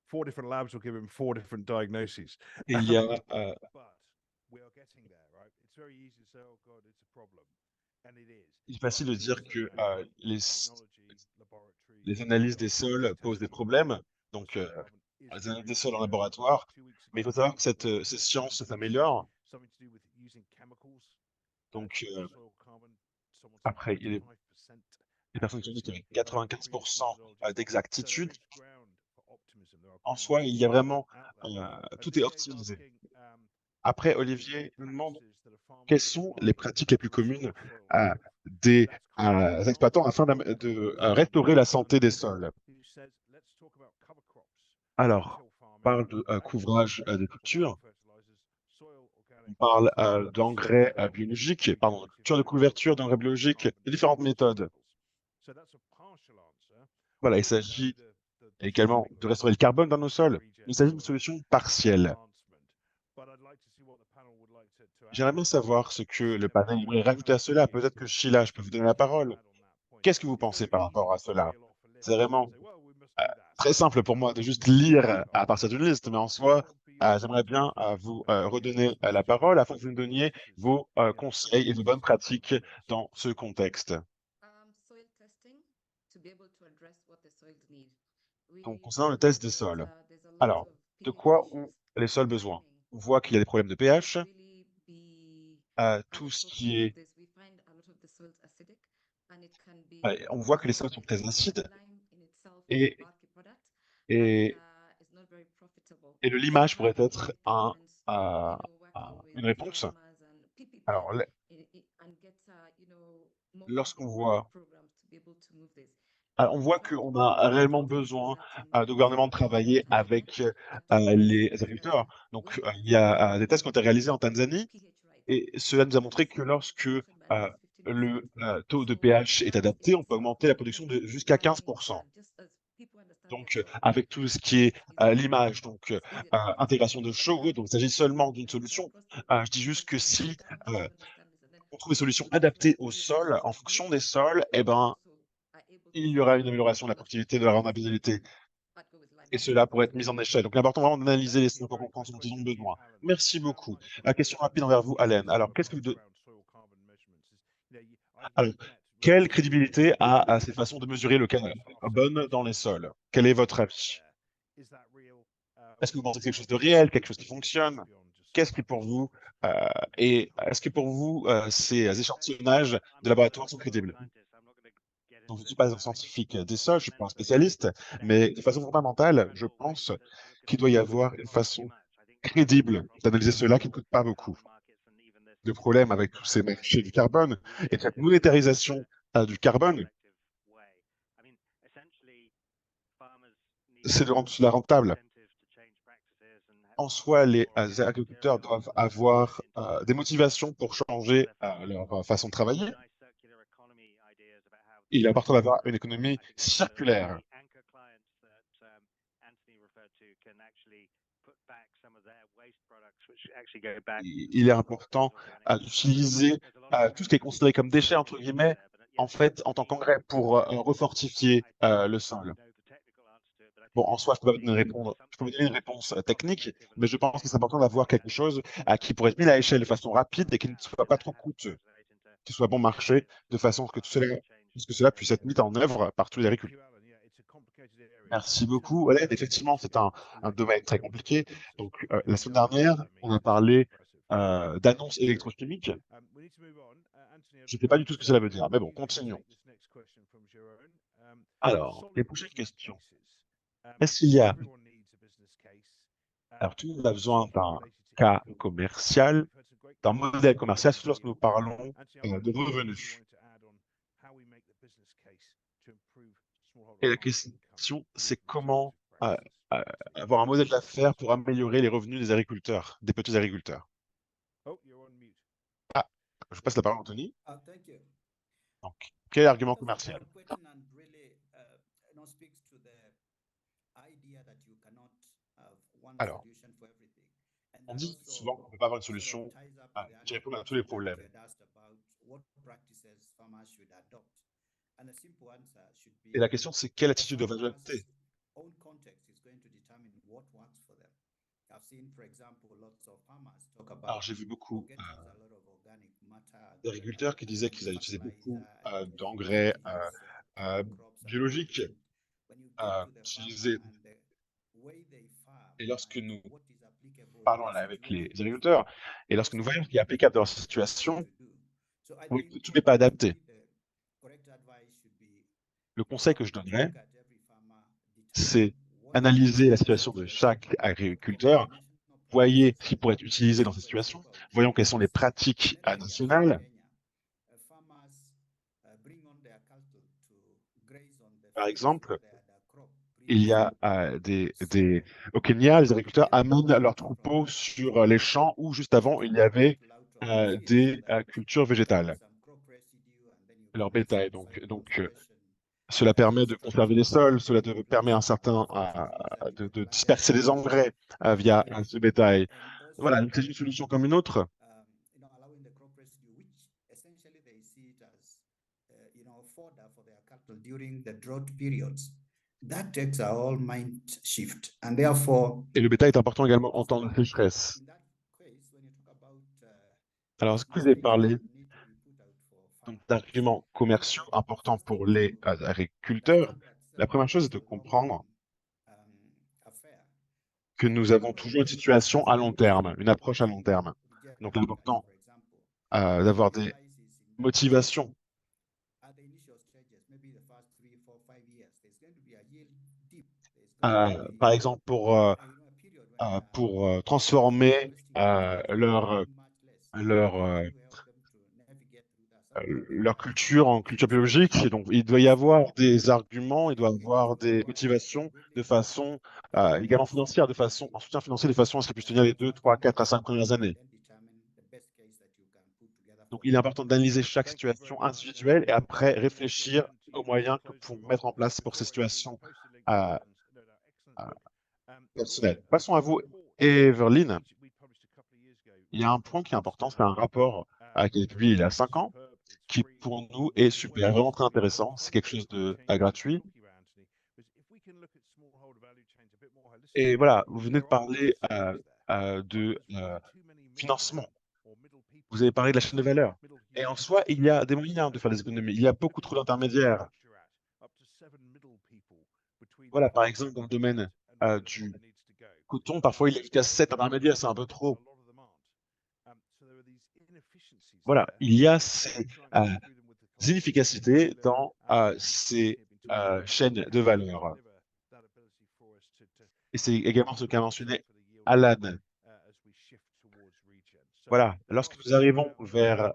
Four different labs will give him four different diagnoses. Et il y a il est facile de dire que les analyses des sols posent des problèmes, donc les analyses des sols en laboratoire, mais il faut savoir que ces sciences s'améliorent. Donc après, il y a des personnes qui ont dit qu'il y avait 95% d'exactitude. En soi, il y a vraiment tout est optimisé. Après, Olivier nous demande quelles sont les pratiques les plus communes des exploitants afin de restaurer la santé des sols. Alors, on parle de couvrage des cultures, on parle d'engrais biologiques, pardon, de culture de couverture, d'engrais biologiques, de différentes méthodes. Voilà, il s'agit également de restaurer le carbone dans nos sols. Il s'agit d'une solution partielle. J'aimerais bien savoir ce que le panel aimerait rajouter à cela. Peut-être que Sheila, je peux vous donner la parole. Qu'est-ce que vous pensez par rapport à cela? C'est vraiment très simple pour moi de juste lire à partir d'une liste, mais en soi, j'aimerais bien vous redonner la parole afin que vous me donniez vos conseils et de bonnes pratiques dans ce contexte. Donc, concernant le test des sols, alors, de quoi ont les sols besoin? On voit qu'il y a des problèmes de pH, tout ce qui est... on voit que les sols sont très acides et, et, et le limage pourrait être une réponse. Alors, lorsqu'on voit... on voit qu'on a réellement besoin de gouvernement de travailler avec les agriculteurs. Donc, il y a des tests qui ont été réalisés en Tanzanie et cela nous a montré que lorsque le taux de pH est adapté, on peut augmenter la production de jusqu'à 15%. Donc, avec tout ce qui est l'image, donc intégration de chaux, donc il s'agit seulement d'une solution. Je dis juste que si on trouve des solutions adaptées au sol, en fonction des sols, eh ben, il y aura une amélioration de la productivité, de la rentabilité. Et cela pourrait être mis en échelle. Donc, l'important vraiment d'analyser les sols pour comprendre ce dont ils ont besoin. Merci beaucoup. Question rapide envers vous, Alain. Alors, Alors, quelle crédibilité a ces façons de mesurer le carbone dans les sols? Quel est votre avis? Est-ce que vous pensez que c'est quelque chose de réel, quelque chose qui fonctionne? Qu'est-ce qui pour vous est-ce que pour vous ces échantillonnages de laboratoire sont crédibles? Donc, je ne suis pas un scientifique des sols, je ne suis pas un spécialiste, mais de façon fondamentale, je pense qu'il doit y avoir une façon crédible d'analyser cela qui ne coûte pas beaucoup. Le problème avec tous ces marchés du carbone et cette monétarisation du carbone, c'est de rendre cela rentable. En soi, les agriculteurs doivent avoir des motivations pour changer leur façon de travailler. Il est important d'avoir une économie circulaire. Il est important d'utiliser tout ce qui est considéré comme déchets, entre guillemets, en fait, en tant qu'engrais pour refortifier le sol. Bon, en soi, je peux vous donner une réponse technique, mais je pense que c'est important d'avoir quelque chose qui pourrait être mis à l'échelle de façon rapide et qui ne soit pas trop coûteux, qui soit bon marché, de façon que cela puisse être mis en œuvre par tous les agriculteurs. Merci beaucoup. Hélène, effectivement, c'est un domaine très compliqué. Donc, la semaine dernière, on a parlé d'annonces électrochimiques. Je ne sais pas du tout ce que cela veut dire, mais bon, continuons. Alors, les prochaines questions. Est-ce qu'il y a... Alors, tout le monde a besoin d'un cas commercial, d'un modèle commercial, surtout lorsque nous parlons de revenus. Et la question, c'est comment avoir un modèle d'affaires pour améliorer les revenus des agriculteurs, des petits agriculteurs. Je passe la parole à Anthony. Thank you. Donc, quel argument The first commercial? question and really, speaks to the idea that you cannot have one Alors, solution for everything. And on that dit also souvent qu'on ne peut pas avoir une sort of solution ties up with the qui other réponde à tous les question that problèmes. you had asked about what practices farmers should adopt. And the simple answer should be Et la question, c'est quelle the attitude doivent-ils adopter? farmer's own context is going to determine what works for them. I've seen, for example, lots of farmers talk about Alors, j'ai vu beaucoup getting a lot of organic matter, d'agriculteurs qui disaient qu'ils allaient utiliser beaucoup fertilizer, d'engrais crops and biologiques everything. When you get to the utilisés. farmer and the way they farm Et lorsque and nous what is applicable parlons in là their avec les situation, agriculteurs, et lorsque nous voyons ce qui est applicable dans leur situation, oui, tout n'est pas adapté. Le conseil que je donnerais, c'est analyser la situation de chaque agriculteur, voyez ce qui pourrait être utilisé dans cette situation, voyons quelles sont les pratiques nationales. Par exemple, il y a au Kenya, les agriculteurs amènent leurs troupeaux sur les champs où juste avant, il y avait des cultures végétales, leur bétail. Donc, cela permet de conserver les sols, cela permet de disperser les engrais via ce bétail. Voilà, c'est une solution comme une autre. During the drought periods. That takes a whole mind shift, and therefore. Et le bétail est important également en temps de sécheresse. Alors, est-ce que vous avez parlé d'arguments commerciaux importants pour les agriculteurs? La première chose est de comprendre que nous avons toujours une situation à long terme, une approche à long terme. Donc, l'important d'avoir des motivations. Par exemple, pour transformer leur culture en culture biologique. Et donc, il doit y avoir des arguments, il doit y avoir des motivations de façon également financière, en soutien financier, de façon à ce qu'ils puissent tenir les 2, 3, 4 à 5 premières années. Donc, il est important d'analyser chaque situation individuelle et après réfléchir aux moyens que pour mettre en place pour ces situations personnelles. Passons à vous, Everline. Il y a un point qui est important, c'est un rapport qui a été publié il y a 5 ans, qui pour nous est super, vraiment très intéressant. C'est quelque chose de gratuit. Et voilà, vous venez de parler de financement. Vous avez parlé de la chaîne de valeur. Et en soi, il y a des moyens de faire des économies. Il y a beaucoup trop d'intermédiaires. Voilà, par exemple, dans le domaine du coton, parfois il y a jusqu'à 7 intermédiaires, c'est un peu trop. Voilà, il y a ces inefficacités dans ces chaînes de valeur. Et c'est également ce qu'a mentionné Alan. Voilà, lorsque nous arrivons vers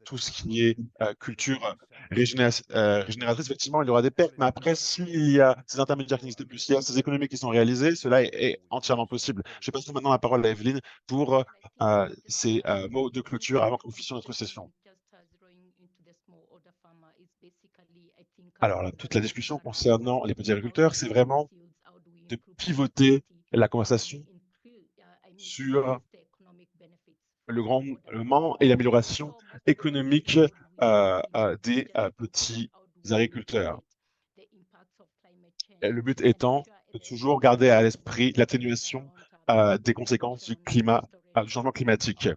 tout ce qui est culture régénératrice, effectivement, il y aura des pertes, mais après, s'il y a ces intermédiaires qui n'existent plus, s'il y a ces économies qui sont réalisées, cela est entièrement possible. Je passe maintenant la parole à Evelyne pour ces mots de clôture avant que nous fissions notre session. Alors, toute la discussion concernant les petits agriculteurs, c'est vraiment de pivoter la conversation sur le rendement et l'amélioration économique des petits agriculteurs. Et le but étant de toujours garder à l'esprit l'atténuation des conséquences du changement climatique.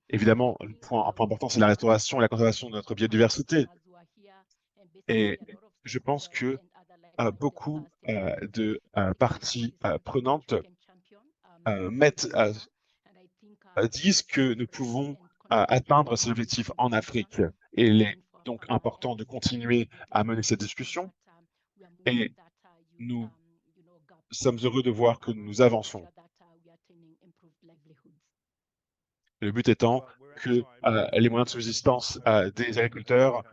Évidemment, un point important, c'est la restauration et la conservation de notre biodiversité. Et je pense que beaucoup de parties prenantes disent que nous pouvons atteindre ces objectifs en Afrique. Et il est donc important de continuer à mener cette discussion. Et nous sommes heureux de voir que nous avançons. Le but étant que les moyens de subsistance des agriculteurs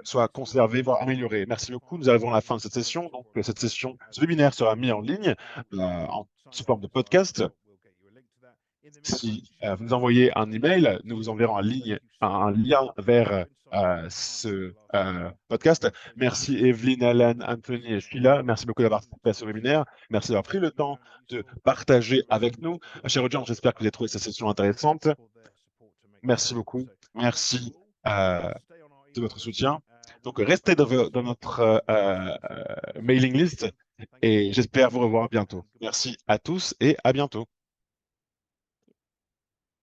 soient conservés, voire améliorés. Merci beaucoup. Nous arrivons à la fin de cette session. Donc, ce webinaire sera mis en ligne sous forme de podcast. Si vous nous envoyez un email, nous vous enverrons un lien vers ce podcast. Merci Evelyne, Alan, Anthony et Sheila. Merci beaucoup d'avoir participé à ce webinaire. Merci d'avoir pris le temps de partager avec nous. Chers audience, j'espère que vous avez trouvé cette session intéressante. Merci beaucoup. Merci de votre soutien. Donc, restez dans notre mailing list et j'espère vous revoir bientôt. Merci à tous et à bientôt.